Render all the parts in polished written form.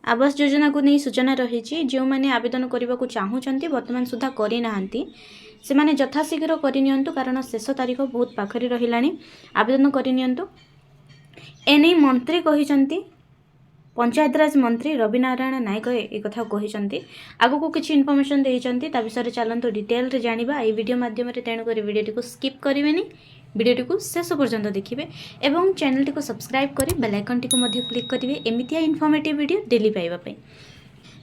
आवास योजना को नहीं सूचना रही जो मैंने आवेदन करने को चाहूँगी बर्तमान सुधा करना से मैंने यथाशीघ्र करनी कारण शेष तारीख बहुत पाखरी रहा आवेदन करनी एने मंत्री कहते पंचायतराज मंत्री रवि नारायण नायक एक कथा कहते आगु को किसी इनफॉरमेशन देते विषय चलते डिटेल रे जानिबा ए वीडियो माध्यम तेणुक वीडियो को स्किप करेंगे वीडियो को शेष पर्यंत देखिए एवं चैनल को सब्सक्राइब कर बेल आइकन को क्लिक करेंगे एमतीया इनफॉर्मेटिव वीडियो डेली पाइबापी।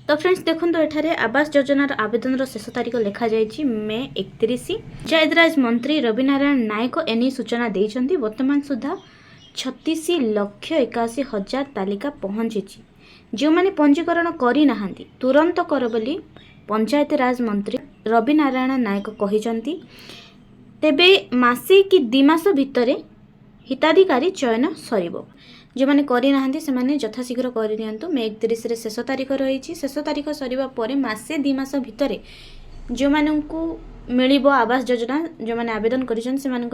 तो फ्रेंड्स देखो एठारे आवास योजनार आवेदन शेष तारीख लिखा जाइए मे 31। पंचायतराज मंत्री रवि नारायण नायक एने सूचना देते वर्तमान सुधा 36,81,000 तालिका पहुँची जो मैंने पंजीकरण करना तुरंत कर बोली पंचायत राज मंत्री रवि नारायण नायक कहते तेबे मासे कि 2 मास भितर हिताधिकारी चयन सर जो मैंने करना से यथाशीघ्र करनी मे 31 शेष तारीख रही शेष तारीख सरिबा परे मासे 2 मास भितर जो मानू मिलिबो आवास योजना जो मैंने आवेदन कर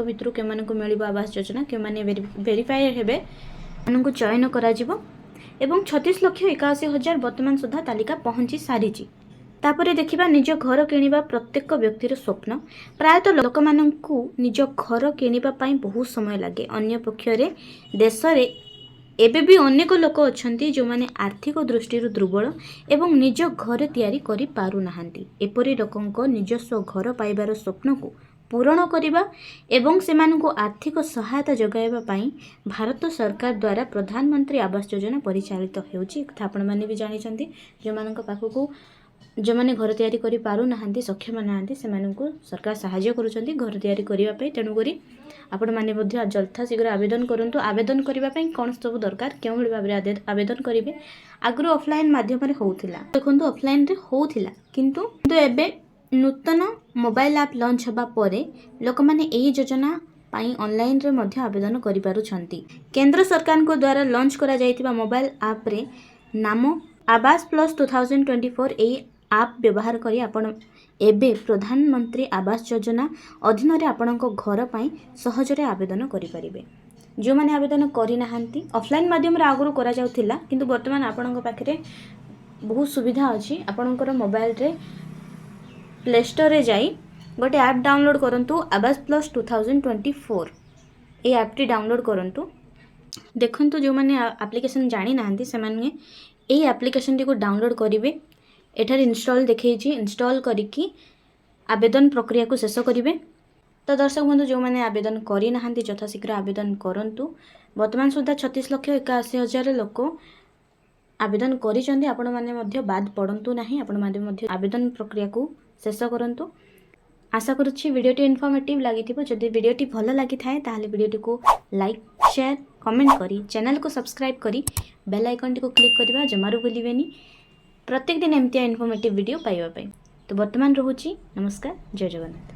भितर के मिलिबो आवास योजना के वेरीफाई हेबे मानू चयन करा जिवो एवं 36,81,000 वर्तमान सुधा तालिका पहुँची सारी। तापर देखिबा निज घर किनिबा प्रत्येक व्यक्तिर स्वप्न प्रायतः लोक मानू निज घर किनिबा पई बहुत समय लगे अन्य पक्षरे देश रे एबे भी अनेक लोक अछंती जो माने आर्थिक दृष्टि दुर्बल एवं निज घर तैयारी करि पारु नाहंती एपरि लोकंको निजस्व घर पाइबार स्वप्न को पूरण करने एवं सेमानंको आर्थिक सहायता जगाइबा पई भारत सरकार द्वारा प्रधानमंत्री आवास योजना परिचालित होउची कथा आपण माने भी जानिछंती जो मानंको पाखको जो मैंने घर तैयारी करि पारु नाहंती सक्षम नाहंती सेमानंको सरकार सहायता करूछंती घर तैयारी करिबा पई तेणु करी आपण माने मध्ये यथाशीघ्र आवेदन करंतु आवेदन करिबा पई कोन सब दरकार केउ भली भाबरे आवेदन करिवे आगु ऑफलाइन माध्यम रे होउथिला देखंतु ऑफलाइन रे होउथिला किंतु एबे नूतन मोबाइल ऐप लॉन्च हबा परे लोक माने एही योजना पाई ऑनलाइन रे मध्ये आवेदन करि पारुछंती केंद्र सरकार को द्वारा लॉन्च करा जायतिबा मोबाइल ऐप रे नाम आवास प्लस 2024 एही आप व्यवहार करी आपण एबे प्रधानमंत्री आवास योजना अधीन रे आपणको घर पाई सहजरे आवेदन करि परिबे जो माने आवेदन करि नाहंती ऑफलाइन माध्यम रे आगुरु करा जाउथिला किंतु वर्तमान आपणको पाखरे बहुत सुविधा अछि आपणकर मोबाइल रे प्ले स्टोर रे जाई गोटे ऐप डाउनलोड करंतु आवास प्लस 2024 ए ऐप टी डाउनलोड करंतु देखंतु जो माने एप्लीकेशन जानि नाहंती से माने ए एप्लीकेशन टी को डाउनलोड करिवे एठार इंस्टॉल देखी इंस्टॉल करिकी आवेदन प्रक्रिया को शेष करेंगे। तो दर्शक बंधु जो मैंने आवेदन करना यथाशीघ्र आवेदन करंतु वर्तमान सुधा 36,81,000 लोक आवेदन करिसेंती आपण माने मध्य बाद पड़ंतु नाही आपण माने मध्य आवेदन प्रक्रिया को शेष करंतु। आशा करुच्ची वीडियोटी इनफॉर्मेटिव लगी जदि वीडियोटी भल लगी थाए ताहले वीडियोटी को लाइक शेयर कमेंट करी चैनल को सब्सक्राइब करी बेल आइकन को क्लिक करबा जमारू भूलिबेनी प्रत्येक दिन एमतीया इनफॉर्मेटिव वीडियो पाइबा। तो वर्तमान रोची नमस्कार जय जगन्नाथ।